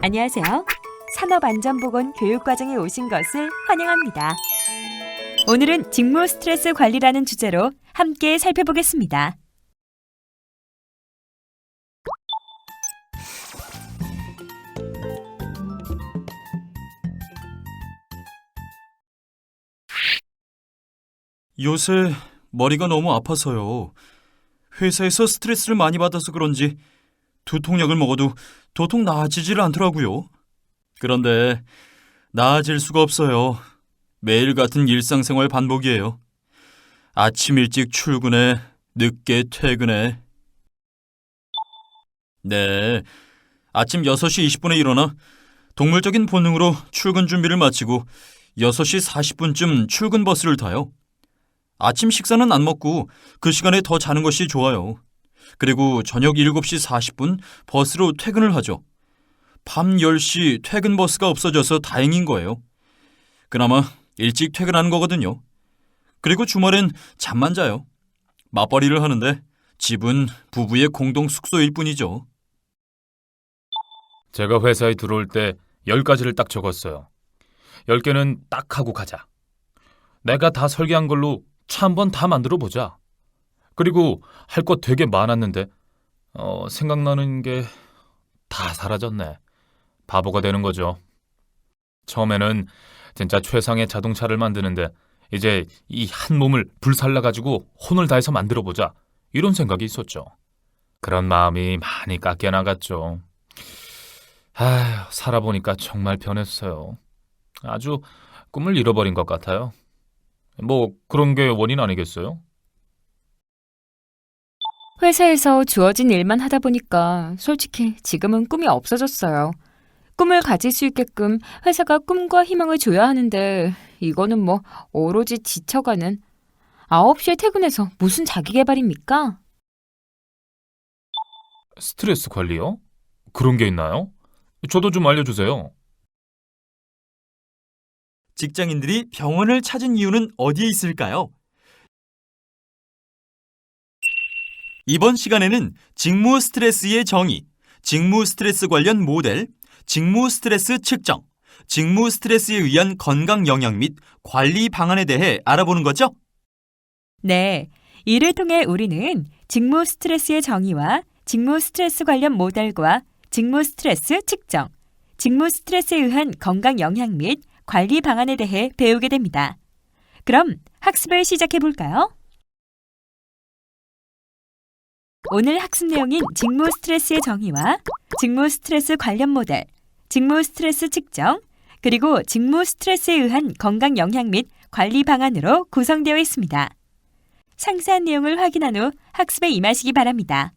안녕하세요. 산업안전보건 교육과정에 오신 것을 환영합니다. 오늘은 직무 스트레스 관리라는 주제로 함께 살펴보겠습니다. 요새 머리가 너무 아파서요. 회사에서 스트레스를 많이 받아서 그런지 두통약을 먹어도 도통 나아지질 않더라고요. 그런데 나아질 수가 없어요. 매일 같은 일상생활 반복이에요. 아침 일찍 출근해, 늦게 퇴근해. 네, 아침 6시 20분에 일어나 동물적인 본능으로 출근 준비를 마치고 6시 40분쯤 출근 버스를 타요. 아침 식사는 안 먹고 그 시간에 더 자는 것이 좋아요. 그리고 저녁 7시 40분 버스로 퇴근을 하죠. 밤 10시 퇴근 버스가 없어져서 다행인 거예요. 그나마 일찍 퇴근하는 거거든요. 그리고 주말엔 잠만 자요. 맞벌이를 하는데 집은 부부의 공동 숙소일 뿐이죠. 제가 회사에 들어올 때 10가지를 딱 적었어요. 10개는 딱 하고 가자. 내가 다 설계한 걸로 차 한번 다 만들어 보자. 그리고 할 거 되게 많았는데 생각나는 게 다 사라졌네. 바보가 되는 거죠. 처음에는 진짜 최상의 자동차를 만드는데 이제 이 한 몸을 불살라가지고 혼을 다해서 만들어 보자. 이런 생각이 있었죠. 그런 마음이 많이 깎여 나갔죠. 살아보니까 정말 변했어요. 아주 꿈을 잃어버린 것 같아요. 뭐 그런 게 원인 아니겠어요? 회사에서 주어진 일만 하다 보니까 솔직히 지금은 꿈이 없어졌어요. 꿈을 가질 수 있게끔 회사가 꿈과 희망을 줘야 하는데 이거는 뭐 오로지 지쳐가는 9시에 퇴근해서 무슨 자기계발입니까? 스트레스 관리요? 그런 게 있나요? 저도 좀 알려주세요. 직장인들이 병원을 찾은 이유는 어디에 있을까요? 이번 시간에는 직무 스트레스의 정의, 직무 스트레스 관련 모델, 직무 스트레스 측정, 직무 스트레스에 의한 건강 영향 및 관리 방안에 대해 알아보는 거죠? 네, 이를 통해 우리는 직무 스트레스의 정의와 직무 스트레스 관련 모델과 직무 스트레스 측정, 직무 스트레스에 의한 건강 영향 및 관리 방안에 대해 배우게 됩니다. 그럼 학습을 시작해 볼까요? 오늘 학습 내용인 직무 스트레스의 정의와 직무 스트레스 관련 모델, 직무 스트레스 측정, 그리고 직무 스트레스에 의한 건강 영향 및 관리 방안으로 구성되어 있습니다. 상세한 내용을 확인한 후 학습에 임하시기 바랍니다.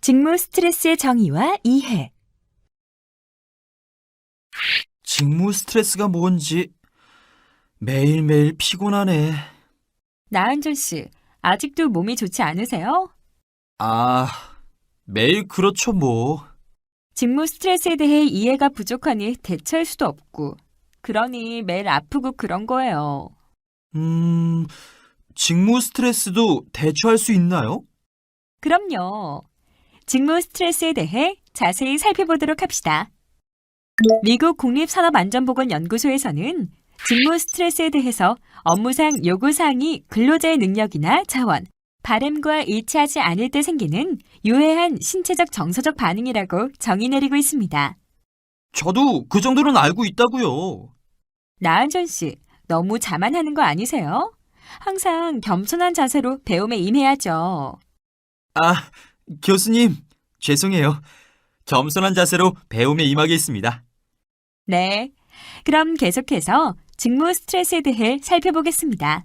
직무 스트레스의 정의와 이해. 직무 스트레스가 뭔지 매일매일 피곤하네. 나은준 씨, 아직도 몸이 좋지 않으세요? 매일 그렇죠 뭐. 직무 스트레스에 대해 이해가 부족하니 대처할 수도 없고, 그러니 매일 아프고 그런 거예요. 직무 스트레스도 대처할 수 있나요? 그럼요. 직무 스트레스에 대해 자세히 살펴보도록 합시다. 미국 국립산업안전보건연구소에서는 직무 스트레스에 대해서 업무상 요구사항이 근로자의 능력이나 자원, 바램과 일치하지 않을 때 생기는 유해한 신체적 정서적 반응이라고 정의 내리고 있습니다. 저도 그 정도는 알고 있다고요. 나은전 씨, 너무 자만하는 거 아니세요? 항상 겸손한 자세로 배움에 임해야죠. 교수님, 죄송해요. 겸손한 자세로 배움에 임하겠습니다. 네, 그럼 계속해서 직무 스트레스에 대해 살펴보겠습니다.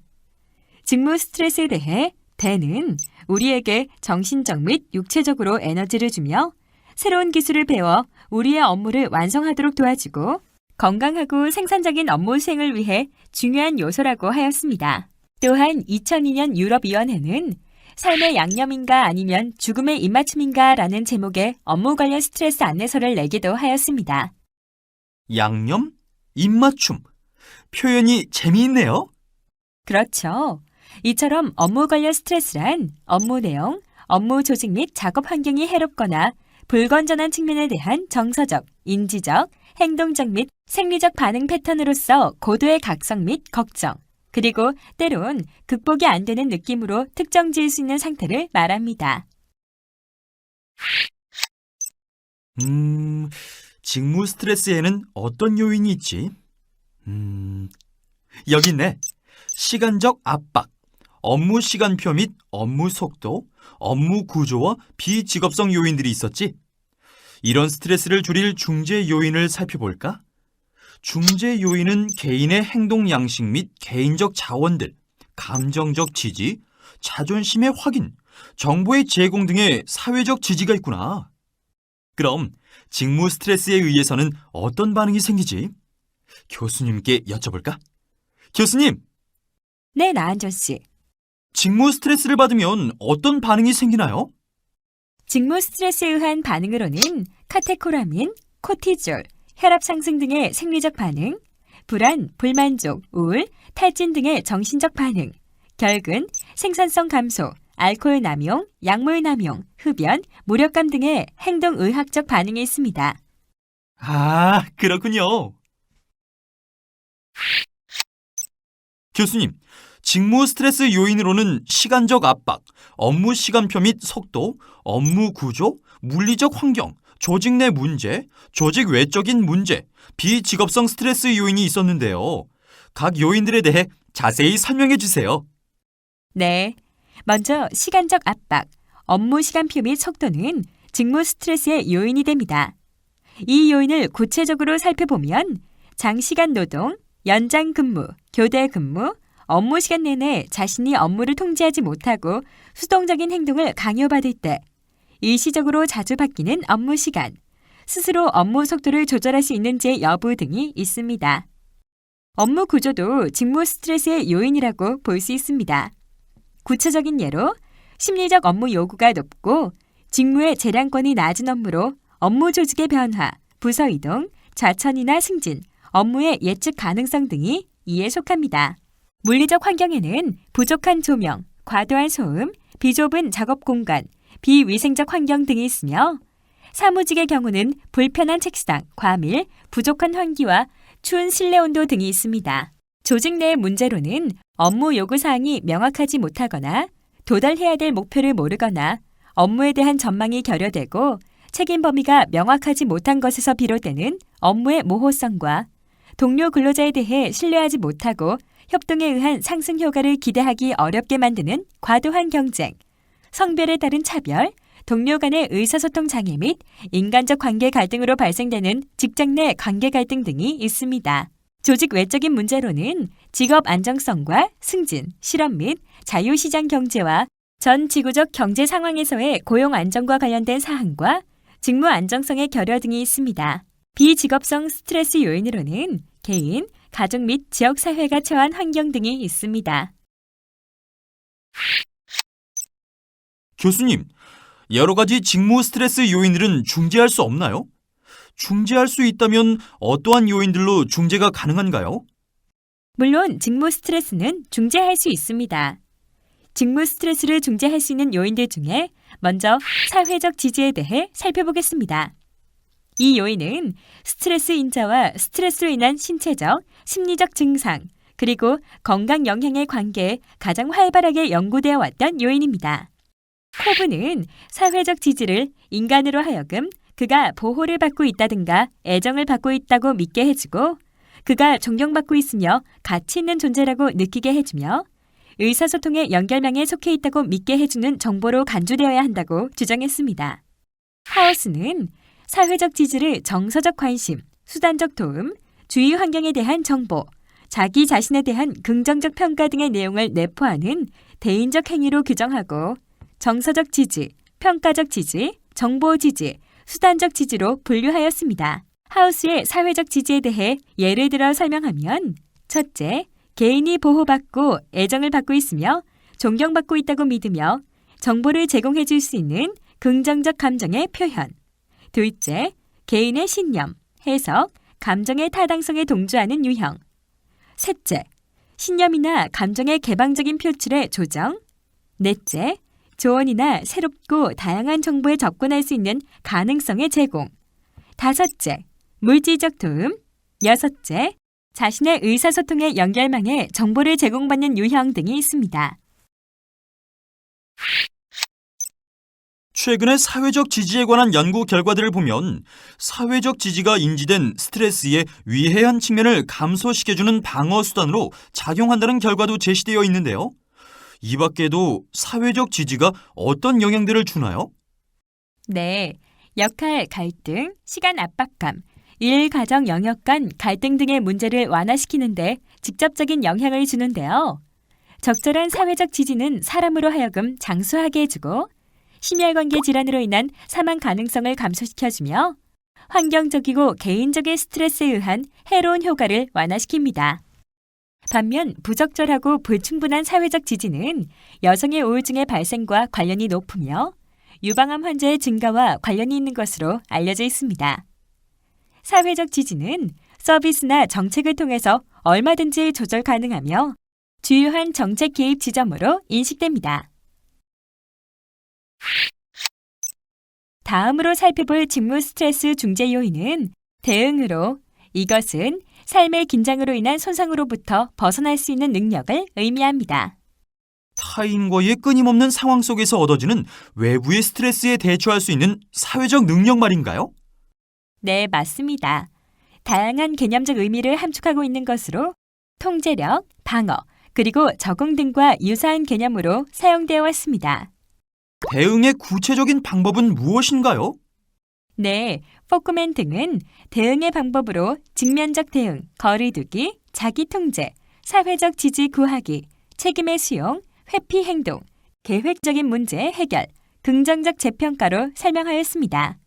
직무 스트레스에 대해 대는 우리에게 정신적 및 육체적으로 에너지를 주며 새로운 기술을 배워 우리의 업무를 완성하도록 도와주고 건강하고 생산적인 업무 수행을 위해 중요한 요소라고 하였습니다. 또한 2002년 유럽위원회는 삶의 양념인가 아니면 죽음의 입맞춤인가 라는 제목의 업무 관련 스트레스 안내서를 내기도 하였습니다. 양념? 입맞춤? 표현이 재미있네요. 그렇죠. 이처럼 업무 관련 스트레스란 업무 내용, 업무 조직 및 작업 환경이 해롭거나 불건전한 측면에 대한 정서적, 인지적, 행동적 및 생리적 반응 패턴으로서 고도의 각성 및 걱정, 그리고 때론 극복이 안 되는 느낌으로 특정 지을 수 있는 상태를 말합니다. 직무 스트레스에는 어떤 요인이 있지? 여기 있네. 시간적 압박, 업무 시간표 및 업무 속도, 업무 구조와 비직업성 요인들이 있었지. 이런 스트레스를 줄일 중재 요인을 살펴볼까? 중재 요인은 개인의 행동 양식 및 개인적 자원들, 감정적 지지, 자존심의 확인, 정보의 제공 등의 사회적 지지가 있구나. 그럼 직무 스트레스에 의해서는 어떤 반응이 생기지? 교수님께 여쭤볼까? 교수님, 네, 나한조 씨. 직무 스트레스를 받으면 어떤 반응이 생기나요? 직무 스트레스에 의한 반응으로는 카테코라민, 코티졸, 혈압 상승 등의 생리적 반응, 불안, 불만족, 우울, 탈진 등의 정신적 반응, 결근, 생산성 감소, 알코올 남용, 약물 남용, 흡연, 무력감 등의 행동의학적 반응이 있습니다. 아, 그렇군요. 교수님, 직무 스트레스 요인으로는 시간적 압박, 업무 시간표 및 속도, 업무 구조, 물리적 환경, 조직 내 문제, 조직 외적인 문제, 비직업성 스트레스 요인이 있었는데요. 각 요인들에 대해 자세히 설명해 주세요. 네. 먼저 시간적 압박, 업무 시간표 및 속도는 직무 스트레스의 요인이 됩니다. 이 요인을 구체적으로 살펴보면 장시간 노동, 연장 근무, 교대 근무, 업무 시간 내내 자신이 업무를 통제하지 못하고 수동적인 행동을 강요받을 때, 일시적으로 자주 바뀌는 업무 시간, 스스로 업무 속도를 조절할 수 있는지의 여부 등이 있습니다. 업무 구조도 직무 스트레스의 요인이라고 볼 수 있습니다. 구체적인 예로 심리적 업무 요구가 높고 직무의 재량권이 낮은 업무로 업무 조직의 변화, 부서 이동, 좌천이나 승진, 업무의 예측 가능성 등이 이에 속합니다. 물리적 환경에는 부족한 조명, 과도한 소음, 비좁은 작업 공간, 비위생적 환경 등이 있으며 사무직의 경우는 불편한 책상, 과밀, 부족한 환기와 추운 실내 온도 등이 있습니다. 조직 내의 문제로는 업무 요구사항이 명확하지 못하거나 도달해야 될 목표를 모르거나 업무에 대한 전망이 결여되고 책임 범위가 명확하지 못한 것에서 비롯되는 업무의 모호성과 동료 근로자에 대해 신뢰하지 못하고 협동에 의한 상승 효과를 기대하기 어렵게 만드는 과도한 경쟁, 성별에 따른 차별, 동료 간의 의사소통 장애 및 인간적 관계 갈등으로 발생되는 직장 내 관계 갈등 등이 있습니다. 조직 외적인 문제로는 직업 안정성과 승진, 실업 및 자유시장 경제와 전 지구적 경제 상황에서의 고용 안정과 관련된 사항과 직무 안정성의 결여 등이 있습니다. 비직업성 스트레스 요인으로는 개인, 가족 및 지역사회가 처한 환경 등이 있습니다. 교수님, 여러 가지 직무 스트레스 요인들은 중재할 수 없나요? 중재할 수 있다면 어떠한 요인들로 중재가 가능한가요? 물론 직무 스트레스는 중재할 수 있습니다. 직무 스트레스를 중재할 수 있는 요인들 중에 먼저 사회적 지지에 대해 살펴보겠습니다. 이 요인은 스트레스 인자와 스트레스로 인한 신체적, 심리적 증상, 그리고 건강 영향의 관계에 가장 활발하게 연구되어 왔던 요인입니다. 코브는 사회적 지지를 인간으로 하여금 그가 보호를 받고 있다든가 애정을 받고 있다고 믿게 해주고 그가 존경받고 있으며 가치 있는 존재라고 느끼게 해주며 의사소통의 연결망에 속해 있다고 믿게 해주는 정보로 간주되어야 한다고 주장했습니다. 하우스는 사회적 지지를 정서적 관심, 수단적 도움, 주위 환경에 대한 정보, 자기 자신에 대한 긍정적 평가 등의 내용을 내포하는 대인적 행위로 규정하고 정서적 지지, 평가적 지지, 정보 지지, 수단적 지지로 분류하였습니다. 하우스의 사회적 지지에 대해 예를 들어 설명하면 첫째, 개인이 보호받고 애정을 받고 있으며 존경받고 있다고 믿으며 정보를 제공해 줄 수 있는 긍정적 감정의 표현. 둘째, 개인의 신념, 해석, 감정의 타당성에 동조하는 유형. 셋째, 신념이나 감정의 개방적인 표출의 조정. 넷째, 조언이나 새롭고 다양한 정보에 접근할 수 있는 가능성의 제공. 다섯째, 물질적 도움. 여섯째, 자신의 의사소통의 연결망에 정보를 제공받는 유형 등이 있습니다. 최근의 사회적 지지에 관한 연구 결과들을 보면 사회적 지지가 인지된 스트레스의 위해한 측면을 감소시켜주는 방어 수단으로 작용한다는 결과도 제시되어 있는데요. 이 밖에도 사회적 지지가 어떤 영향들을 주나요? 네, 역할 갈등, 시간 압박감, 일, 가정, 영역 간 갈등 등의 문제를 완화시키는데 직접적인 영향을 주는데요. 적절한 사회적 지지는 사람으로 하여금 장수하게 해주고 심혈관계 질환으로 인한 사망 가능성을 감소시켜주며 환경적이고 개인적인 스트레스에 의한 해로운 효과를 완화시킵니다. 반면 부적절하고 불충분한 사회적 지지는 여성의 우울증의 발생과 관련이 높으며 유방암 환자의 증가와 관련이 있는 것으로 알려져 있습니다. 사회적 지지는 서비스나 정책을 통해서 얼마든지 조절 가능하며 주요한 정책 개입 지점으로 인식됩니다. 다음으로 살펴볼 직무 스트레스 중재 요인은 대응으로, 이것은 삶의 긴장으로 인한 손상으로부터 벗어날 수 있는 능력을 의미합니다. 타인과의 끊임없는 상황 속에서 얻어지는 외부의 스트레스에 대처할 수 있는 사회적 능력 말인가요? 네, 맞습니다. 다양한 개념적 의미를 함축하고 있는 것으로 통제력, 방어, 그리고 적응 등과 유사한 개념으로 사용되어 왔습니다. 대응의 구체적인 방법은 무엇인가요? 네, 포크맨 등은 대응의 방법으로 직면적 대응, 거리두기, 자기 통제, 사회적 지지 구하기, 책임의 수용, 회피 행동, 계획적인 문제 해결, 긍정적 재평가로 설명하였습니다.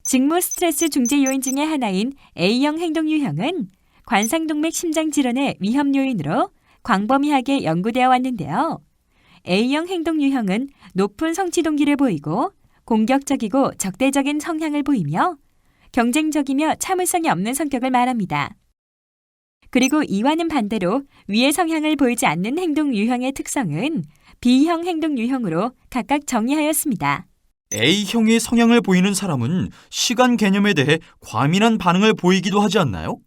직무 스트레스 중재 요인 중의 하나인 A형 행동 유형은 관상동맥 심장 질환의 위험 요인으로 광범위하게 연구되어 왔는데요. A형 행동 유형은 높은 성취 동기를 보이고 공격적이고 적대적인 성향을 보이며 경쟁적이며 참을성이 없는 성격을 말합니다. 그리고 이와는 반대로 위의 성향을 보이지 않는 행동 유형의 특성은 B형 행동 유형으로 각각 정의하였습니다. A형의 성향을 보이는 사람은 시간 개념에 대해 과민한 반응을 보이기도 하지 않나요?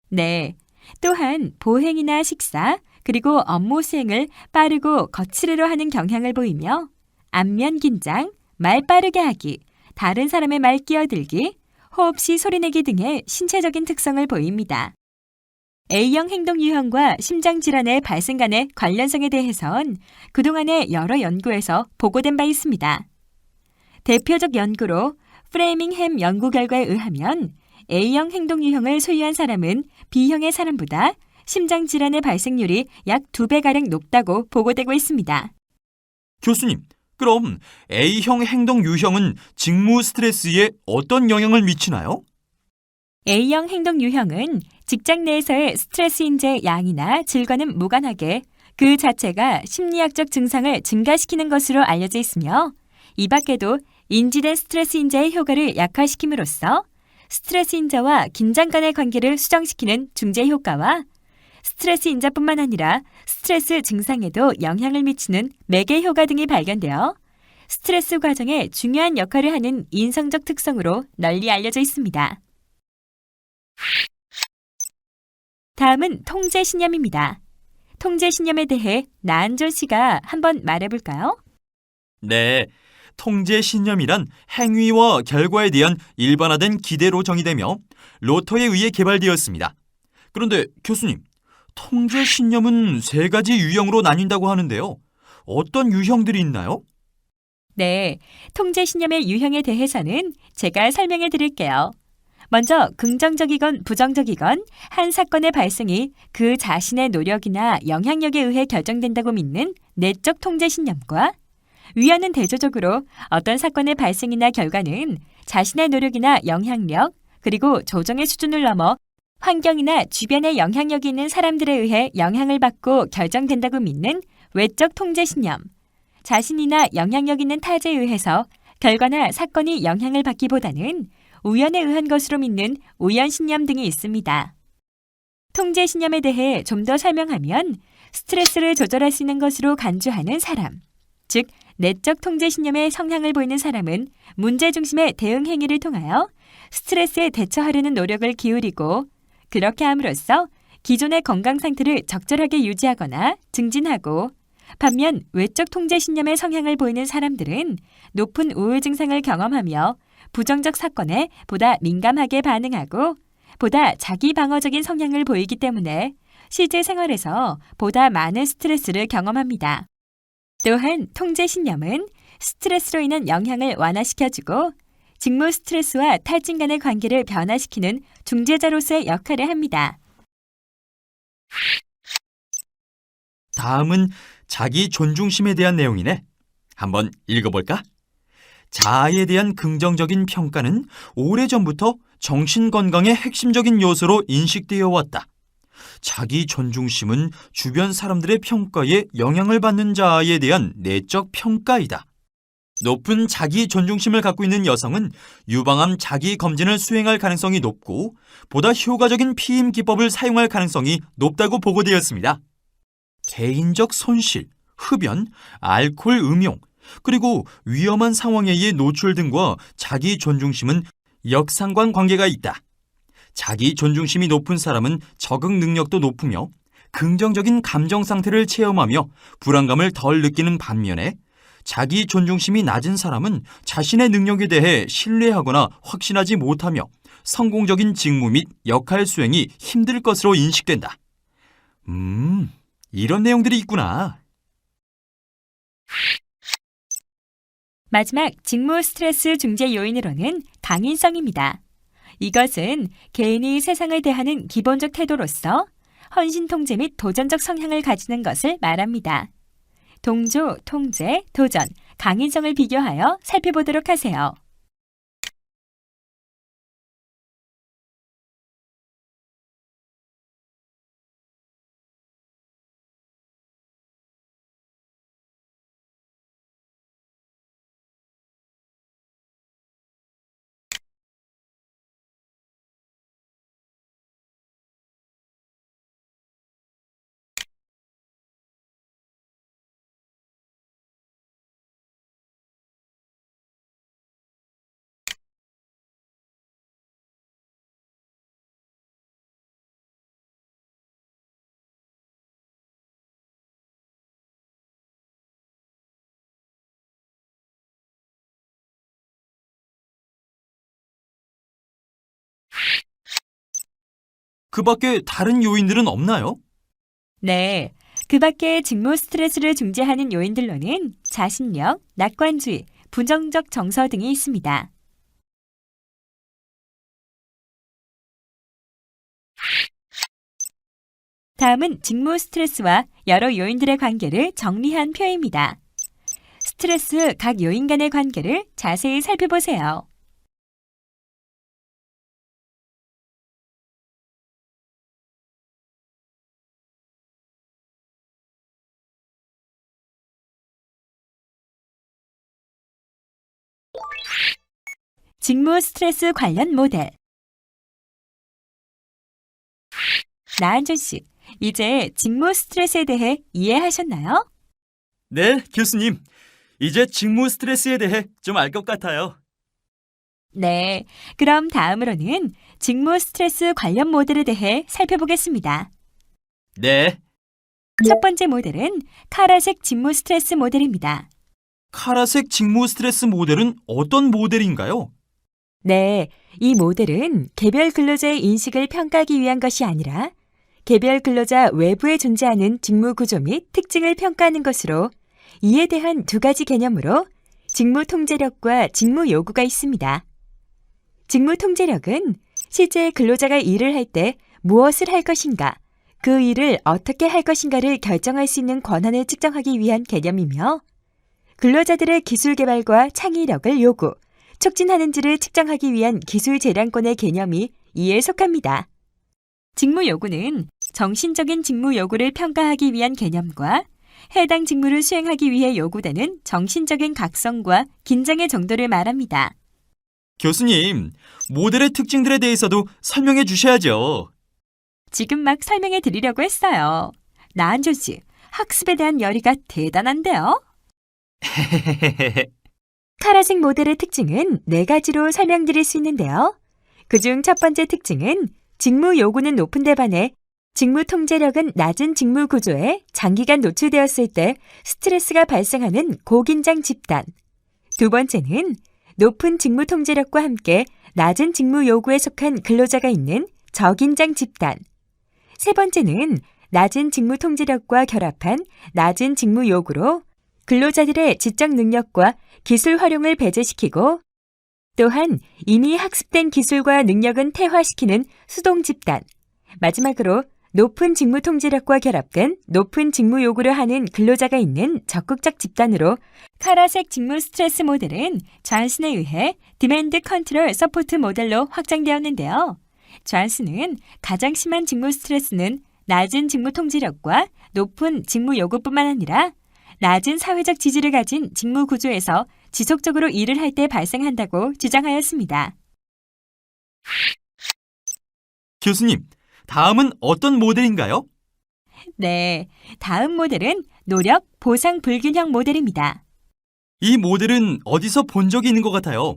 네. 또한 보행이나 식사, 그리고 업무 수행을 빠르고 거칠으로 하는 경향을 보이며 안면 긴장, 말 빠르게 하기, 다른 사람의 말 끼어들기, 호흡 시 소리내기 등의 신체적인 특성을 보입니다. A형 행동 유형과 심장질환의 발생 간의 관련성에 대해선 그동안의 여러 연구에서 보고된 바 있습니다. 대표적 연구로 프레이밍햄 연구 결과에 의하면 A형 행동 유형을 소유한 사람은 B형의 사람보다 심장질환의 발생률이 약 2배가량 높다고 보고되고 있습니다. 교수님, 그럼 A형 행동 유형은 직무 스트레스에 어떤 영향을 미치나요? A형 행동 유형은 직장 내에서의 스트레스 인제 양이나 질과는 무관하게 그 자체가 심리학적 증상을 증가시키는 것으로 알려져 있으며 이 밖에도 인지된 스트레스 인자의 효과를 약화시킴으로써 스트레스 인자와 긴장 간의 관계를 수정시키는 중재 효과와 스트레스 인자뿐만 아니라 스트레스 증상에도 영향을 미치는 매개 효과 등이 발견되어 스트레스 과정에 중요한 역할을 하는 인성적 특성으로 널리 알려져 있습니다. 다음은 통제 신념입니다. 통제 신념에 대해 나은조 씨가 한번 말해볼까요? 네, 통제 신념이란 행위와 결과에 대한 일반화된 기대로 정의되며 로터에 의해 개발되었습니다. 그런데 교수님, 통제 신념은 3가지 유형으로 나뉜다고 하는데요. 어떤 유형들이 있나요? 네, 통제 신념의 유형에 대해서는 제가 설명해 드릴게요. 먼저 긍정적이건 부정적이건 한 사건의 발생이 그 자신의 노력이나 영향력에 의해 결정된다고 믿는 내적 통제 신념과 위와는 대조적으로 어떤 사건의 발생이나 결과는 자신의 노력이나 영향력 그리고 조정의 수준을 넘어 환경이나 주변에 영향력이 있는 사람들에 의해 영향을 받고 결정된다고 믿는 외적 통제신념, 자신이나 영향력 있는 타자에 의해서 결과나 사건이 영향을 받기보다는 우연에 의한 것으로 믿는 우연신념 등이 있습니다. 통제신념에 대해 좀 더 설명하면 스트레스를 조절할 수 있는 것으로 간주하는 사람, 즉 내적 통제신념의 성향을 보이는 사람은 문제중심의 대응 행위를 통하여 스트레스에 대처하려는 노력을 기울이고 그렇게 함으로써 기존의 건강 상태를 적절하게 유지하거나 증진하고, 반면 외적 통제신념의 성향을 보이는 사람들은 높은 우울 증상을 경험하며 부정적 사건에 보다 민감하게 반응하고 보다 자기 방어적인 성향을 보이기 때문에 실제 생활에서 보다 많은 스트레스를 경험합니다. 또한 통제신념은 스트레스로 인한 영향을 완화시켜주고 직무 스트레스와 탈진 간의 관계를 변화시키는 중재자로서의 역할을 합니다. 다음은 자기 존중심에 대한 내용이네. 한번 읽어볼까? 자아에 대한 긍정적인 평가는 오래전부터 정신건강의 핵심적인 요소로 인식되어 왔다. 자기 존중심은 주변 사람들의 평가에 영향을 받는 자아에 대한 내적 평가이다. 높은 자기 존중심을 갖고 있는 여성은 유방암 자기 검진을 수행할 가능성이 높고 보다 효과적인 피임 기법을 사용할 가능성이 높다고 보고되었습니다. 개인적 손실, 흡연, 알코올 음용, 그리고 위험한 상황에 의해 노출 등과 자기 존중심은 역상관 관계가 있다. 자기 존중심이 높은 사람은 적응 능력도 높으며 긍정적인 감정 상태를 체험하며 불안감을 덜 느끼는 반면에 자기 존중심이 낮은 사람은 자신의 능력에 대해 신뢰하거나 확신하지 못하며 성공적인 직무 및 역할 수행이 힘들 것으로 인식된다. 이런 내용들이 있구나. 마지막 직무 스트레스 중재 요인으로는 강인성입니다. 이것은 개인이 세상을 대하는 기본적 태도로서 헌신 통제 및 도전적 성향을 가지는 것을 말합니다. 동조, 통제, 도전, 강인성을 비교하여 살펴보도록 하세요. 그 밖에 다른 요인들은 없나요? 네, 그 밖에 직무 스트레스를 중재하는 요인들로는 자신력, 낙관주의, 부정적 정서 등이 있습니다. 다음은 직무 스트레스와 여러 요인들의 관계를 정리한 표입니다. 스트레스 각 요인 간의 관계를 자세히 살펴보세요. 직무 스트레스 관련 모델. 나은준 씨, 이제 직무 스트레스에 대해 이해하셨나요? 네, 교수님. 이제 직무 스트레스에 대해 좀 알 것 같아요. 네, 그럼 다음으로는 직무 스트레스 관련 모델에 대해 살펴보겠습니다. 네, 첫 번째 모델은 카라색 직무 스트레스 모델입니다. 카라색 직무 스트레스 모델은 어떤 모델인가요? 네, 이 모델은 개별 근로자의 인식을 평가하기 위한 것이 아니라 개별 근로자 외부에 존재하는 직무 구조 및 특징을 평가하는 것으로, 이에 대한 두 가지 개념으로 직무 통제력과 직무 요구가 있습니다. 직무 통제력은 실제 근로자가 일을 할 때 무엇을 할 것인가, 그 일을 어떻게 할 것인가를 결정할 수 있는 권한을 측정하기 위한 개념이며, 근로자들의 기술 개발과 창의력을 요구, 촉진하는지를 측정하기 위한 기술 재량권의 개념이 이에 속합니다. 직무 요구는 정신적인 직무 요구를 평가하기 위한 개념과 해당 직무를 수행하기 위해 요구되는 정신적인 각성과 긴장의 정도를 말합니다. 교수님, 모델의 특징들에 대해서도 설명해 주셔야죠. 지금 막 설명해 드리려고 했어요. 나은조 씨, 학습에 대한 열의가 대단한데요? 카라식 모델의 특징은 4가지로 설명드릴 수 있는데요. 그중 첫 번째 특징은 직무 요구는 높은데 반해 직무 통제력은 낮은 직무 구조에 장기간 노출되었을 때 스트레스가 발생하는 고긴장 집단. 두 번째는 높은 직무 통제력과 함께 낮은 직무 요구에 속한 근로자가 있는 저긴장 집단. 세 번째는 낮은 직무 통제력과 결합한 낮은 직무 요구로 근로자들의 지적 능력과 기술 활용을 배제시키고 또한 이미 학습된 기술과 능력은 퇴화시키는 수동 집단. 마지막으로 높은 직무 통제력과 결합된 높은 직무 요구를 하는 근로자가 있는 적극적 집단으로 카라색 직무 스트레스 모델은 존슨에 의해 디맨드 컨트롤 서포트 모델로 확장되었는데요. 존슨은 가장 심한 직무 스트레스는 낮은 직무 통제력과 높은 직무 요구뿐만 아니라 낮은 사회적 지지를 가진 직무 구조에서 지속적으로 일을 할 때 발생한다고 주장하였습니다. 교수님, 다음은 어떤 모델인가요? 네, 다음 모델은 노력 보상 불균형 모델입니다. 이 모델은 어디서 본 적이 있는 것 같아요.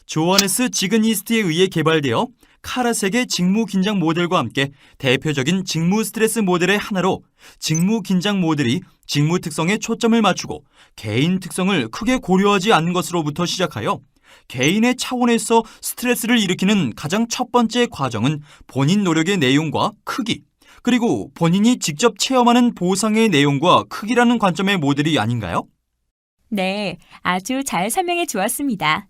조하네스 지그니스트에 의해 개발되어 카라색의 직무 긴장 모델과 함께 대표적인 직무 스트레스 모델의 하나로 직무 긴장 모델이 직무 특성에 초점을 맞추고 개인 특성을 크게 고려하지 않는 것으로부터 시작하여 개인의 차원에서 스트레스를 일으키는 가장 첫 번째 과정은 본인 노력의 내용과 크기, 그리고 본인이 직접 체험하는 보상의 내용과 크기라는 관점의 모델이 아닌가요? 네, 아주 잘 설명해 주었습니다.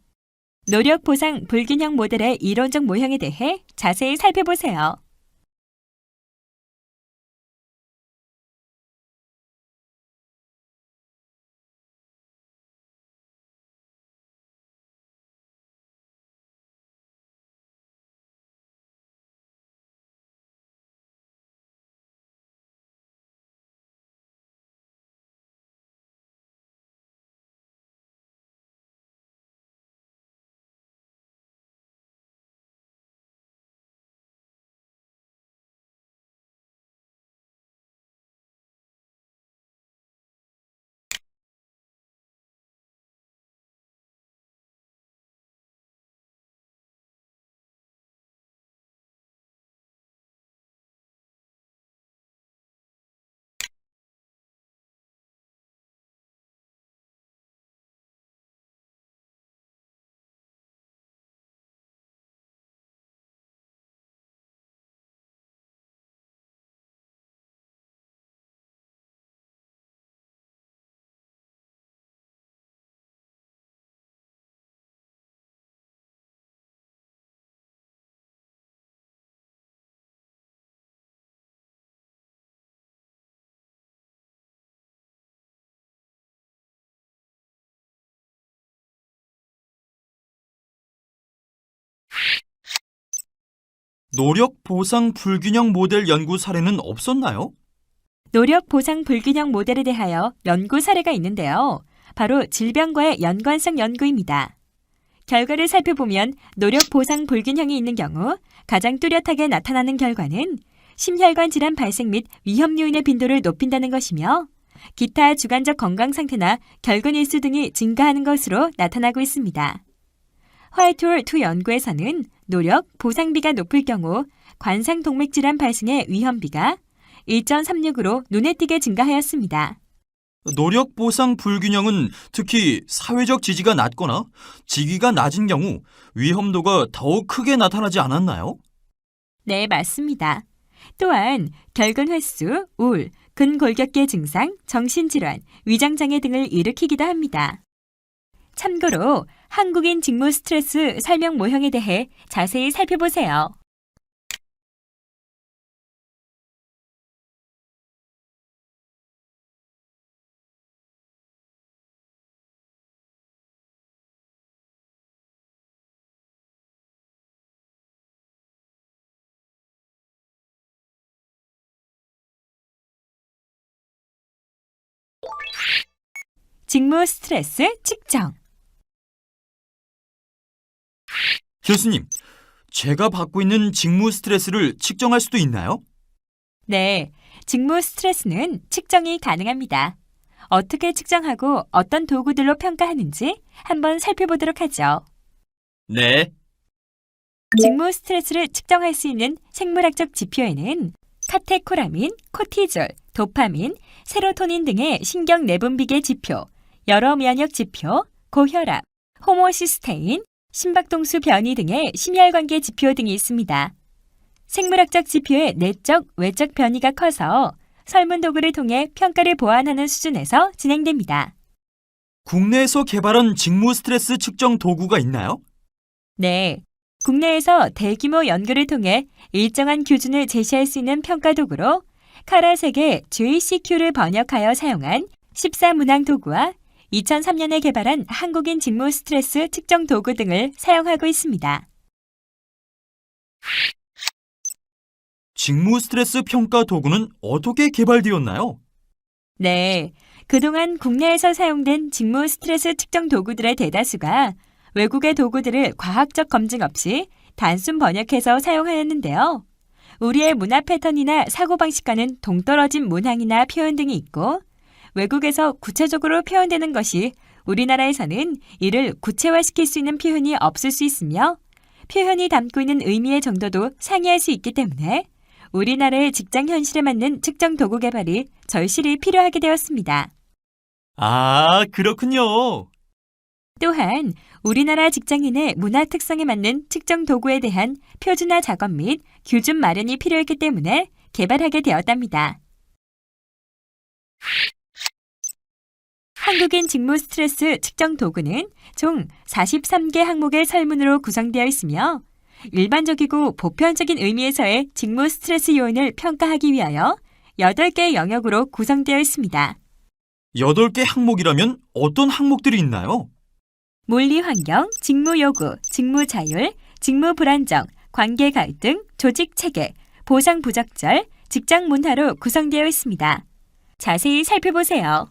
노력 보상 불균형 모델의 이론적 모형에 대해 자세히 살펴보세요. 노력 보상 불균형 모델 연구 사례는 없었나요? 노력 보상 불균형 모델에 대하여 연구 사례가 있는데요. 바로 질병과의 연관성 연구입니다. 결과를 살펴보면 노력 보상 불균형이 있는 경우 가장 뚜렷하게 나타나는 결과는 심혈관 질환 발생 및 위험 요인의 빈도를 높인다는 것이며 기타 주관적 건강 상태나 결근 일수 등이 증가하는 것으로 나타나고 있습니다. 화이트홀2 연구에서는 노력 보상비가 높을 경우 관상 동맥 질환 발생의 위험비가 1.36으로 눈에 띄게 증가하였습니다. 노력 보상 불균형은 특히 사회적 지지가 낮거나 직위가 낮은 경우 위험도가 더욱 크게 나타나지 않았나요? 네, 맞습니다. 또한 결근 횟수, 우울, 근골격계 증상, 정신질환, 위장장애 등을 일으키기도 합니다. 참고로 한국인 직무 스트레스 설명 모형에 대해 자세히 살펴보세요. 직무 스트레스 측정. 교수님, 제가 받고 있는 직무 스트레스를 측정할 수도 있나요? 네, 직무 스트레스는 측정이 가능합니다. 어떻게 측정하고 어떤 도구들로 평가하는지 한번 살펴보도록 하죠. 네. 직무 스트레스를 측정할 수 있는 생물학적 지표에는 카테코라민, 코티졸, 도파민, 세로토닌 등의 신경 내분비계 지표, 여러 면역 지표, 고혈압, 호모시스테인, 심박동수 변이 등의 심혈관계 지표 등이 있습니다. 생물학적 지표의 내적, 외적 변이가 커서 설문 도구를 통해 평가를 보완하는 수준에서 진행됩니다. 국내에서 개발한 직무 스트레스 측정 도구가 있나요? 네, 국내에서 대규모 연구를 통해 일정한 기준을 제시할 수 있는 평가 도구로 카라색의 JCQ를 번역하여 사용한 14문항 도구와 2003년에 개발한 한국인 직무 스트레스 측정 도구 등을 사용하고 있습니다. 직무 스트레스 평가 도구는 어떻게 개발되었나요? 네, 그동안 국내에서 사용된 직무 스트레스 측정 도구들의 대다수가 외국의 도구들을 과학적 검증 없이 단순 번역해서 사용하였는데요. 우리의 문화 패턴이나 사고방식과는 동떨어진 문항이나 표현 등이 있고 외국에서 구체적으로 표현되는 것이 우리나라에서는 이를 구체화시킬 수 있는 표현이 없을 수 있으며 표현이 담고 있는 의미의 정도도 상이할 수 있기 때문에 우리나라의 직장 현실에 맞는 측정 도구 개발이 절실히 필요하게 되었습니다. 아, 그렇군요. 또한 우리나라 직장인의 문화 특성에 맞는 측정 도구에 대한 표준화 작업 및 규준 마련이 필요했기 때문에 개발하게 되었답니다. 한국인 직무 스트레스 측정 도구는 총 43개 항목의 설문으로 구성되어 있으며 일반적이고 보편적인 의미에서의 직무 스트레스 요인을 평가하기 위하여 8개의 영역으로 구성되어 있습니다. 8개 항목이라면 어떤 항목들이 있나요? 물리 환경, 직무 요구, 직무 자율, 직무 불안정, 관계 갈등, 조직 체계, 보상 부적절, 직장 문화로 구성되어 있습니다. 자세히 살펴보세요.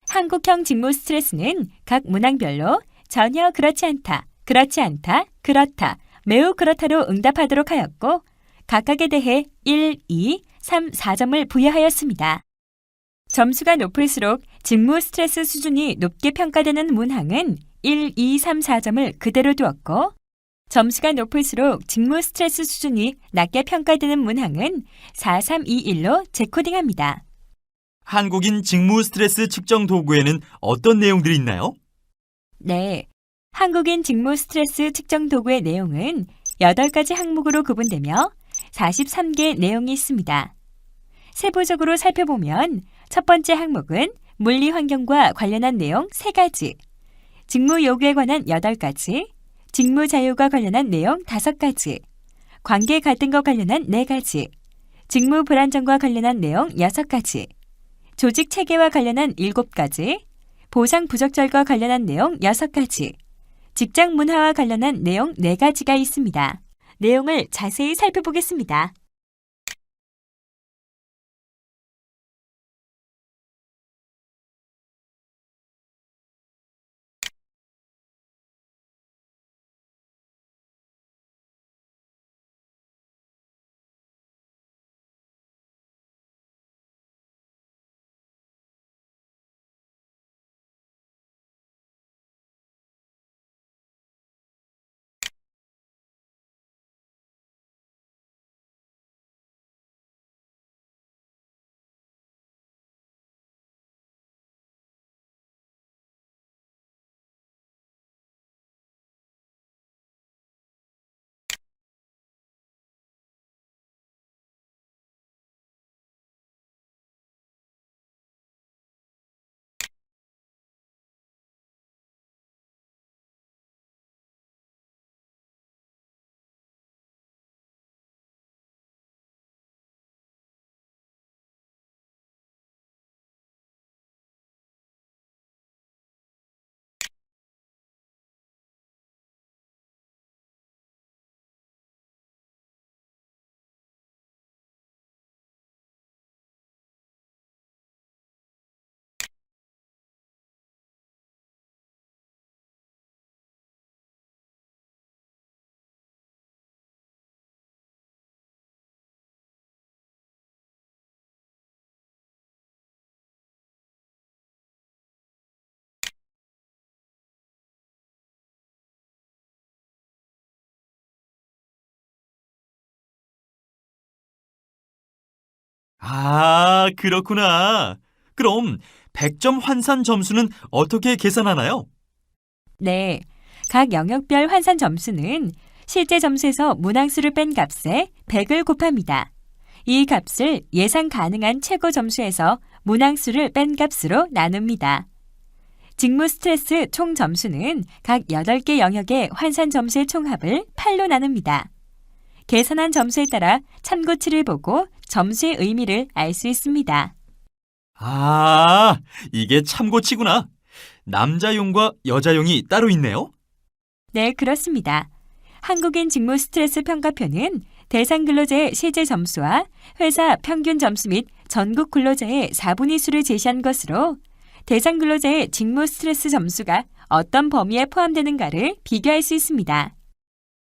한국형 직무 스트레스는 각 문항별로 전혀 그렇지 않다, 그렇지 않다, 그렇다, 매우 그렇다로 응답하도록 하였고 각각에 대해 1, 2, 3, 4점을 부여하였습니다. 점수가 높을수록 직무 스트레스 수준이 높게 평가되는 문항은 1, 2, 3, 4점을 그대로 두었고 점수가 높을수록 직무 스트레스 수준이 낮게 평가되는 문항은 4, 3, 2, 1로 재코딩합니다. 한국인 직무 스트레스 측정 도구에는 어떤 내용들이 있나요? 네, 한국인 직무 스트레스 측정 도구의 내용은 8가지 항목으로 구분되며 43개 내용이 있습니다. 세부적으로 살펴보면 첫 번째 항목은 물리 환경과 관련한 내용 3가지, 직무 요구에 관한 8가지, 직무 자유과 관련한 내용 5가지, 관계 갈등과 관련한 4가지, 직무 불안정과 관련한 내용 6가지, 조직 체계와 관련한 7가지, 보상 부적절과 관련한 내용 6가지, 직장 문화와 관련한 내용 4가지가 있습니다. 내용을 자세히 살펴보겠습니다. 아, 그렇구나. 그럼 100점 환산 점수는 어떻게 계산하나요? 네, 각 영역별 환산 점수는 실제 점수에서 문항수를 뺀 값에 100을 곱합니다. 이 값을 예상 가능한 최고 점수에서 문항수를 뺀 값으로 나눕니다. 직무 스트레스 총 점수는 각 8개 영역의 환산 점수의 총합을 8로 나눕니다. 계산한 점수에 따라 참고치를 보고 점수의 의미를 알 수 있습니다. 아, 이게 참고치구나. 남자용과 여자용이 따로 있네요. 네, 그렇습니다. 한국인 직무 스트레스 평가표는 대상 근로자의 실제 점수와 회사 평균 점수 및 전국 근로자의 4분의 수를 제시한 것으로 대상 근로자의 직무 스트레스 점수가 어떤 범위에 포함되는가를 비교할 수 있습니다.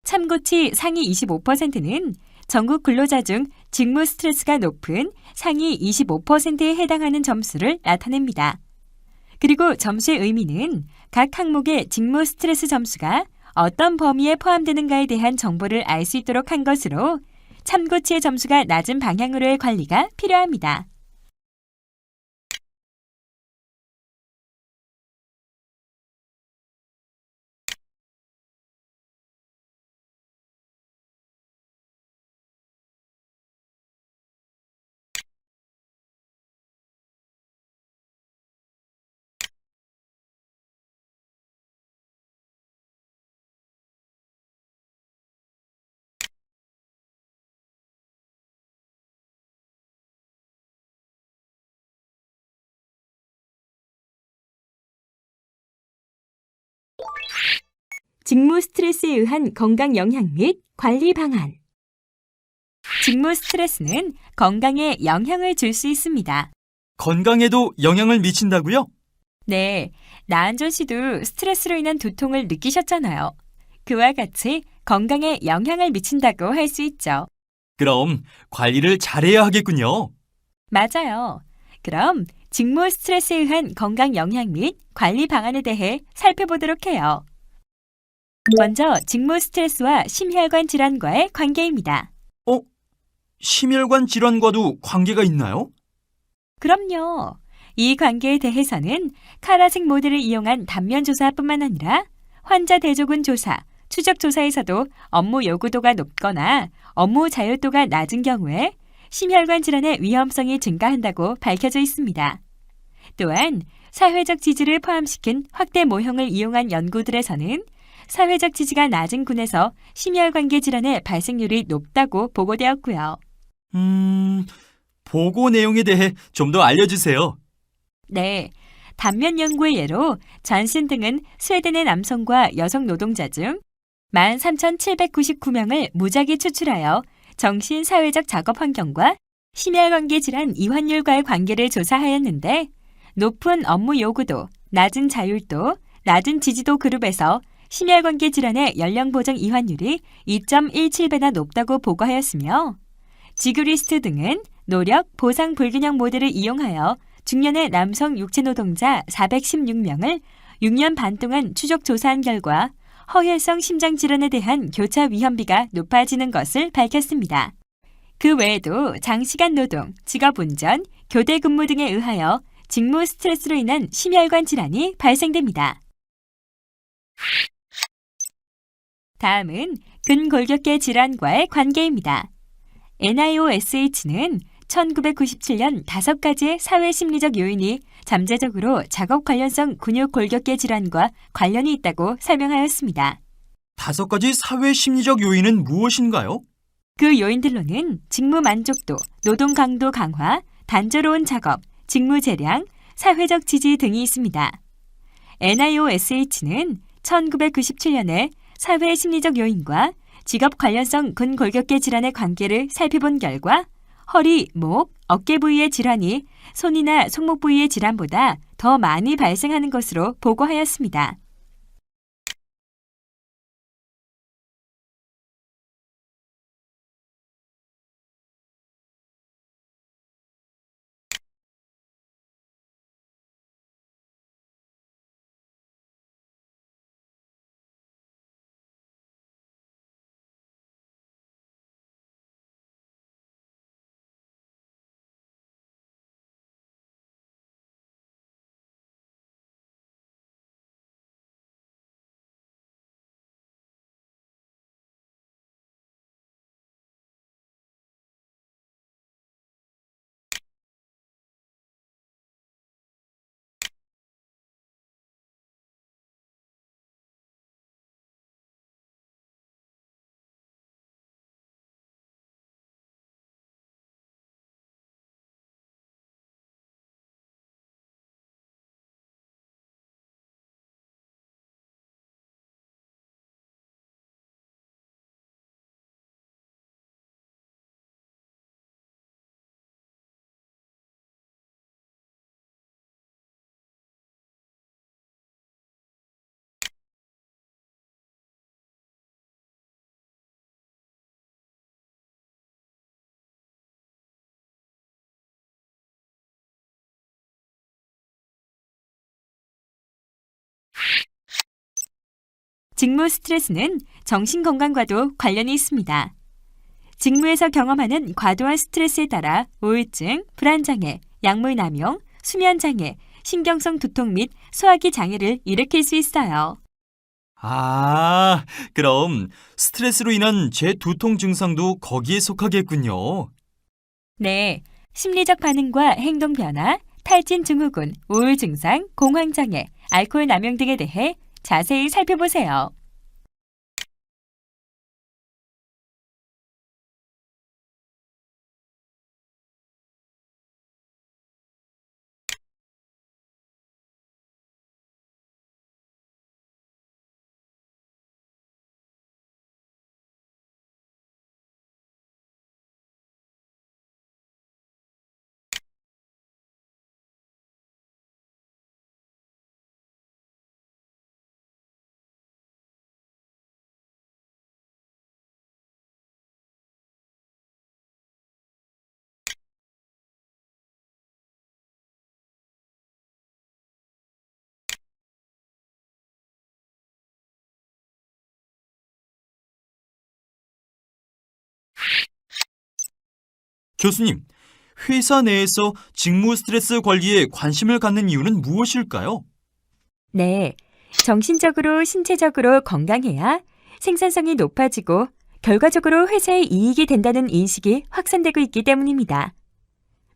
참고치 상위 25%는 전국 근로자 중 직무 스트레스가 높은 상위 25%에 해당하는 점수를 나타냅니다. 그리고 점수의 의미는 각 항목의 직무 스트레스 점수가 어떤 범위에 포함되는가에 대한 정보를 알 수 있도록 한 것으로 참고치의 점수가 낮은 방향으로의 관리가 필요합니다. 직무 스트레스에 의한 건강 영향 및 관리 방안. 직무 스트레스는 건강에 영향을 줄 수 있습니다. 건강에도 영향을 미친다고요? 네, 나은전 씨도 스트레스로 인한 두통을 느끼셨잖아요. 그와 같이 건강에 영향을 미친다고 할 수 있죠. 그럼 관리를 잘해야 하겠군요. 맞아요. 그럼 직무 스트레스에 의한 건강 영향 및 관리 방안에 대해 살펴보도록 해요. 먼저 직무 스트레스와 심혈관 질환과의 관계입니다. 심혈관 질환과도 관계가 있나요? 그럼요. 이 관계에 대해서는 카라식 모델을 이용한 단면 조사뿐만 아니라 환자 대조군 조사, 추적 조사에서도 업무 요구도가 높거나 업무 자율도가 낮은 경우에 심혈관 질환의 위험성이 증가한다고 밝혀져 있습니다. 또한 사회적 지지를 포함시킨 확대 모형을 이용한 연구들에서는 사회적 지지가 낮은 군에서 심혈관계 질환의 발생률이 높다고 보고되었고요. 보고 내용에 대해 좀 더 알려주세요. 네, 단면 연구의 예로 잔신 등은 스웨덴의 남성과 여성 노동자 중 13,799명을 무작위 추출하여 정신 사회적 작업 환경과 심혈관계 질환 이환율과의 관계를 조사하였는데 높은 업무 요구도, 낮은 자율도, 낮은 지지도 그룹에서 심혈관계 질환의 연령 보정 이환율이 2.17배나 높다고 보고하였으며 지그리스트 등은 노력, 보상 불균형 모델을 이용하여 중년의 남성 육체 노동자 416명을 6년 반 동안 추적 조사한 결과 허혈성 심장 질환에 대한 교차 위험비가 높아지는 것을 밝혔습니다. 그 외에도 장시간 노동, 직업 운전, 교대 근무 등에 의하여 직무 스트레스로 인한 심혈관 질환이 발생됩니다. 다음은 근골격계 질환과의 관계입니다. NIOSH는 1997년 5가지의 사회심리적 요인이 잠재적으로 작업 관련성 근육골격계 질환과 관련이 있다고 설명하였습니다. 5가지 사회 심리적 요인은 무엇인가요? 그 요인들로는 직무 만족도, 노동 강도 강화, 단조로운 작업, 직무 재량, 사회적 지지 등이 있습니다. NIOSH는 1997년에 사회 심리적 요인과 직업 관련성 근골격계 질환의 관계를 살펴본 결과 허리, 목, 어깨 부위의 질환이 손이나 손목 부위의 질환보다 더 많이 발생하는 것으로 보고하였습니다. 직무 스트레스는 정신 건강과도 관련이 있습니다. 직무에서 경험하는 과도한 스트레스에 따라 우울증, 불안장애, 약물남용, 수면장애, 신경성 두통 및 소화기 장애를 일으킬 수 있어요. 아, 그럼 스트레스로 인한 제 두통 증상도 거기에 속하겠군요. 네, 심리적 반응과 행동 변화, 탈진 증후군, 우울 증상, 공황 장애, 알코올 남용 등에 대해 자세히 살펴보세요. 교수님, 회사 내에서 직무 스트레스 관리에 관심을 갖는 이유는 무엇일까요? 네, 정신적으로, 신체적으로 건강해야 생산성이 높아지고 결과적으로 회사에 이익이 된다는 인식이 확산되고 있기 때문입니다.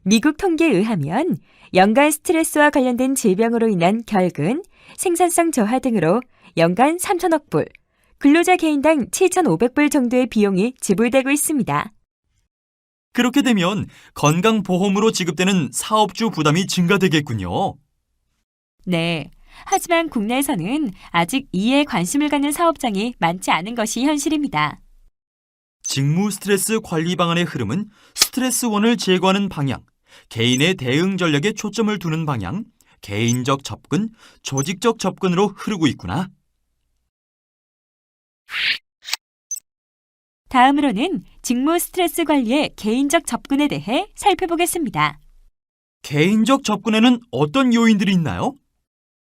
미국 통계에 의하면 연간 스트레스와 관련된 질병으로 인한 결근, 생산성 저하 등으로 연간 3천억 불, 근로자 개인당 7,500불 정도의 비용이 지불되고 있습니다. 그렇게 되면 건강보험으로 지급되는 사업주 부담이 증가되겠군요. 네. 하지만 국내에서는 아직 이에 관심을 갖는 사업장이 많지 않은 것이 현실입니다. 직무 스트레스 관리 방안의 흐름은 스트레스원을 제거하는 방향, 개인의 대응 전략에 초점을 두는 방향, 개인적 접근, 조직적 접근으로 흐르고 있구나. 다음으로는 직무 스트레스 관리의 개인적 접근에 대해 살펴보겠습니다. 개인적 접근에는 어떤 요인들이 있나요?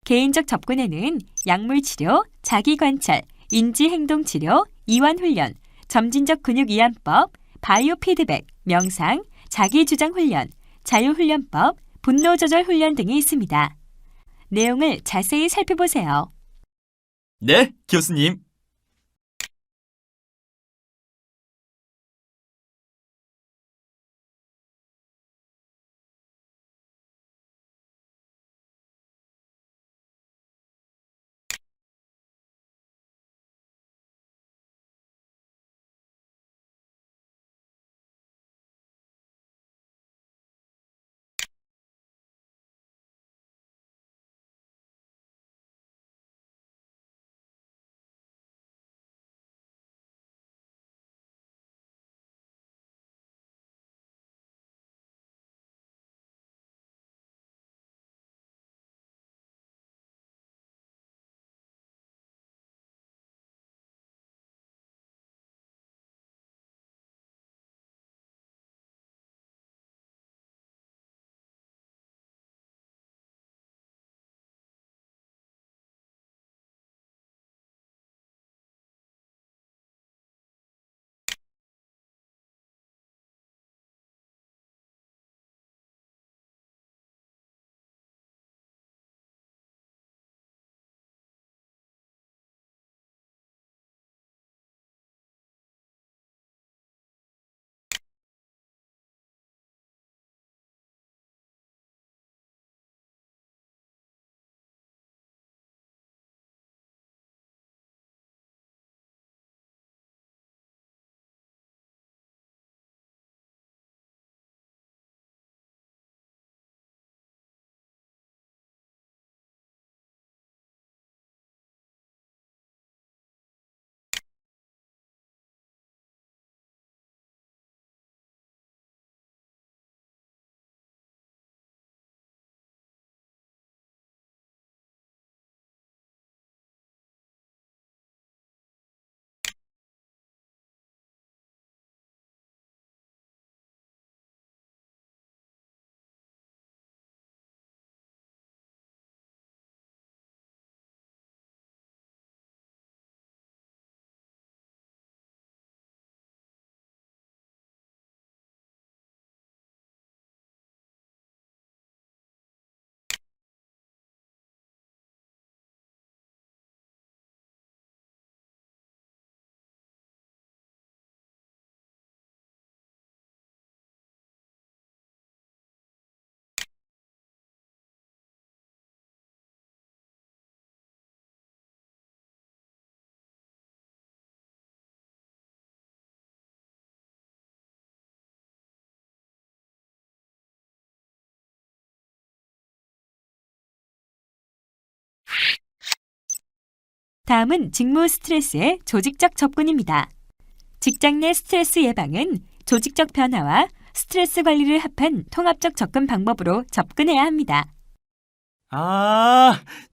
개인적 접근에는 약물 치료, 자기 관찰, 인지 행동 치료, 이완 훈련, 점진적 근육 이완법, 바이오 피드백, 명상, 자기 주장 훈련, 자유 훈련법, 분노 조절 훈련 등이 있습니다. 내용을 자세히 살펴보세요. 네, 교수님. 다음은 직무 스트레스의 조직적 접근입니다. 직장 내 스트레스 예방은 조직적 변화와 스트레스 관리를 합한 통합적 접근 방법으로 접근해야 합니다.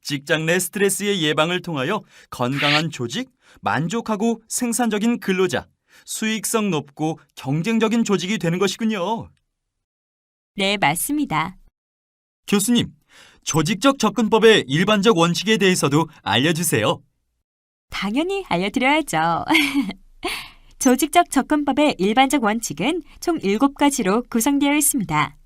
직장 내 스트레스의 예방을 통하여 건강한 조직, 만족하고 생산적인 근로자, 수익성 높고 경쟁적인 조직이 되는 것이군요. 네, 맞습니다. 교수님, 조직적 접근법의 일반적 원칙에 대해서도 알려주세요. 당연히 알려드려야죠. 조직적 접근법의 일반적 원칙은 총 7가지로 구성되어 있습니다.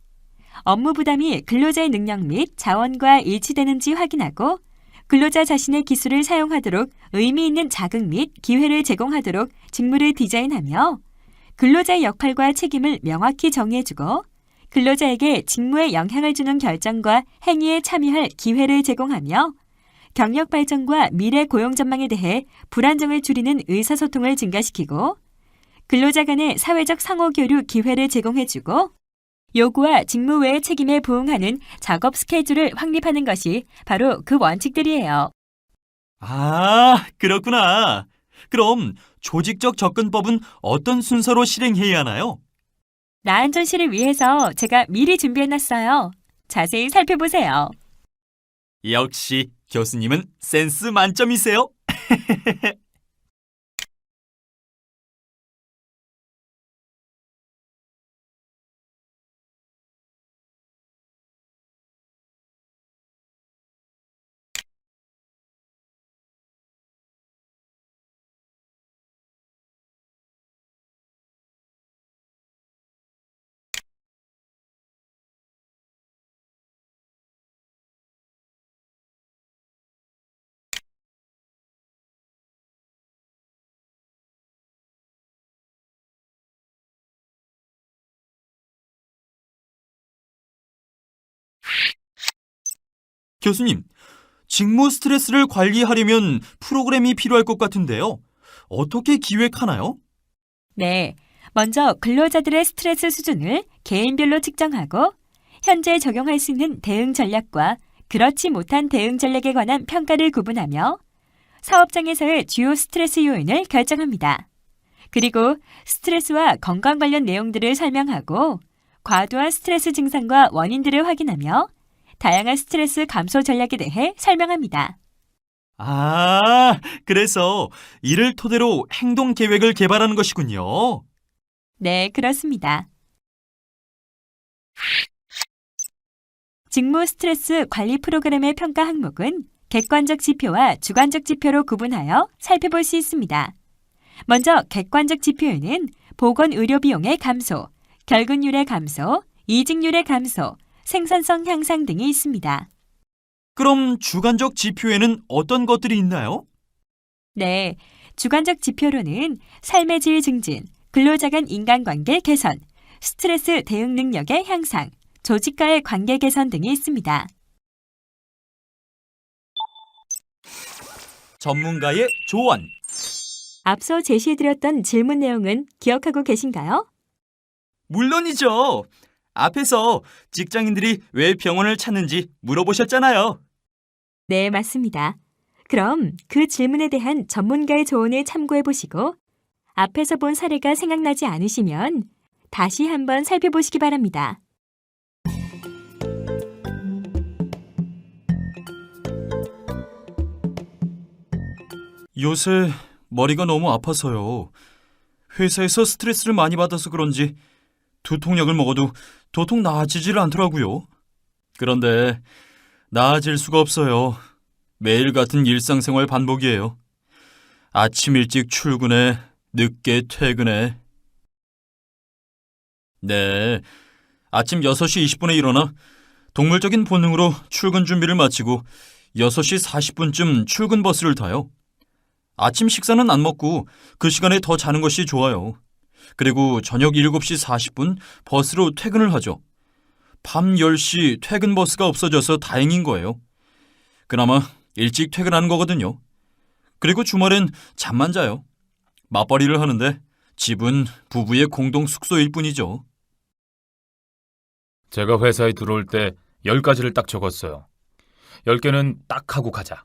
업무 부담이 근로자의 능력 및 자원과 일치되는지 확인하고 근로자 자신의 기술을 사용하도록 의미 있는 자극 및 기회를 제공하도록 직무를 디자인하며 근로자의 역할과 책임을 명확히 정의해주고 근로자에게 직무에 영향을 주는 결정과 행위에 참여할 기회를 제공하며 경력 발전과 미래 고용 전망에 대해 불안정을 줄이는 의사소통을 증가시키고 근로자 간의 사회적 상호교류 기회를 제공해주고 요구와 직무 외의 책임에 부응하는 작업 스케줄을 확립하는 것이 바로 그 원칙들이에요. 그렇구나. 그럼 조직적 접근법은 어떤 순서로 실행해야 하나요? 나은전 씨를 위해서 제가 미리 준비해놨어요. 자세히 살펴보세요. 역시 교수님은 센스 만점이세요. 교수님, 직무 스트레스를 관리하려면 프로그램이 필요할 것 같은데요. 어떻게 기획하나요? 네, 먼저 근로자들의 스트레스 수준을 개인별로 측정하고 현재 적용할 수 있는 대응 전략과 그렇지 못한 대응 전략에 관한 평가를 구분하며 사업장에서의 주요 스트레스 요인을 결정합니다. 그리고 스트레스와 건강 관련 내용들을 설명하고 과도한 스트레스 증상과 원인들을 확인하며 다양한 스트레스 감소 전략에 대해 설명합니다. 그래서 이를 토대로 행동 계획을 개발하는 것이군요. 네, 그렇습니다. 직무 스트레스 관리 프로그램의 평가 항목은 객관적 지표와 주관적 지표로 구분하여 살펴볼 수 있습니다. 먼저 객관적 지표에는 보건 의료 비용의 감소, 결근율의 감소, 이직률의 감소, 생산성 향상 등이 있습니다. 그럼 주관적 지표에는 어떤 것들이 있나요? 네, 주관적 지표로는 삶의 질 증진, 근로자 간 인간관계 개선, 스트레스 대응 능력의 향상, 조직과의 관계 개선 등이 있습니다. 전문가의 조언. 앞서 제시해드렸던 질문 내용은 기억하고 계신가요? 물론이죠. 앞에서 직장인들이 왜 병원을 찾는지 물어보셨잖아요. 네, 맞습니다. 그럼 그 질문에 대한 전문가의 조언을 참고해 보시고 앞에서 본 사례가 생각나지 않으시면 다시 한번 살펴보시기 바랍니다. 요새 머리가 너무 아파서요. 회사에서 스트레스를 많이 받아서 그런지 두통약을 먹어도 도통 나아지질 않더라고요. 그런데 나아질 수가 없어요. 매일 같은 일상생활 반복이에요. 아침 일찍 출근해, 늦게 퇴근해. 네, 아침 6시 20분에 일어나 동물적인 본능으로 출근 준비를 마치고 6시 40분쯤 출근 버스를 타요. 아침 식사는 안 먹고 그 시간에 더 자는 것이 좋아요. 그리고 저녁 7시 40분 버스로 퇴근을 하죠. 밤 10시 퇴근 버스가 없어져서 다행인 거예요. 그나마 일찍 퇴근하는 거거든요. 그리고 주말엔 잠만 자요. 맞벌이를 하는데 집은 부부의 공동 숙소일 뿐이죠. 제가 회사에 들어올 때 10가지를 딱 적었어요. 10개는 딱 하고 가자.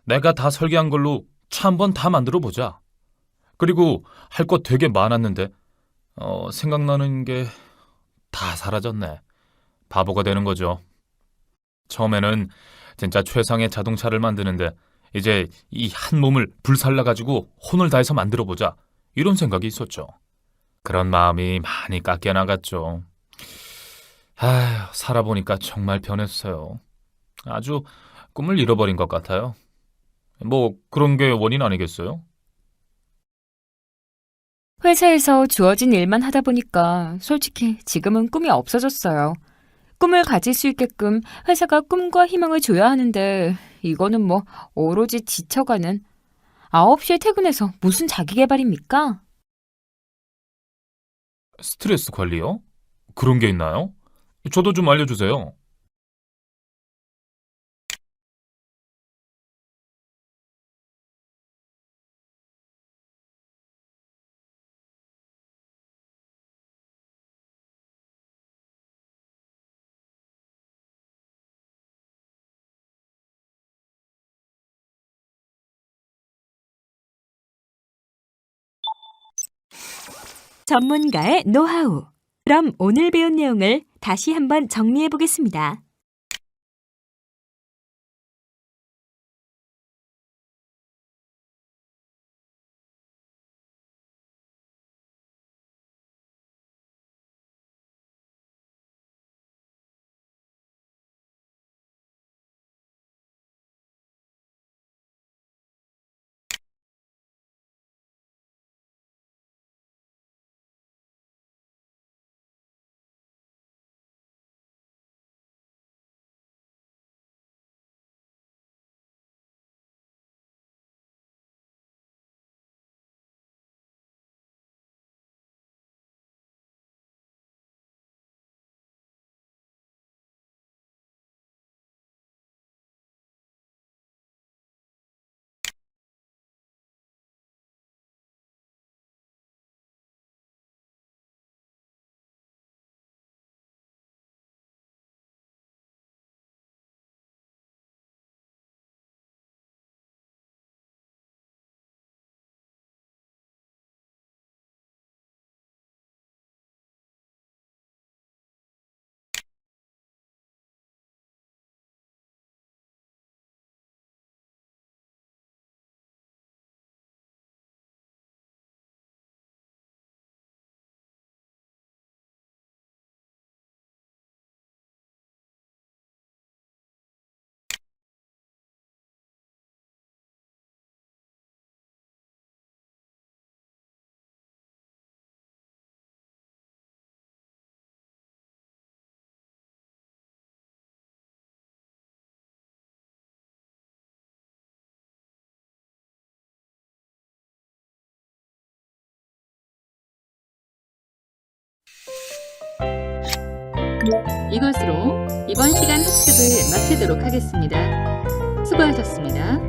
내가 다 설계한 걸로 차 한번 다 만들어 보자. 그리고 할 거 되게 많았는데 생각나는 게 다 사라졌네. 바보가 되는 거죠. 처음에는 진짜 최상의 자동차를 만드는데 이제 이 한 몸을 불살라가지고 혼을 다해서 만들어 보자. 이런 생각이 있었죠. 그런 마음이 많이 깎여 나갔죠. 아휴, 살아보니까 정말 변했어요. 아주 꿈을 잃어버린 것 같아요. 뭐 그런 게 원인 아니겠어요? 회사에서 주어진 일만 하다 보니까 솔직히 지금은 꿈이 없어졌어요. 꿈을 가질 수 있게끔 회사가 꿈과 희망을 줘야 하는데 이거는 뭐 오로지 지쳐가는 9시에 퇴근해서 무슨 자기계발입니까? 스트레스 관리요? 그런 게 있나요? 저도 좀 알려주세요. 전문가의 노하우. 그럼 오늘 배운 내용을 다시 한번 정리해 보겠습니다. 이것으로 이번 시간 학습을 마치도록 하겠습니다. 수고하셨습니다.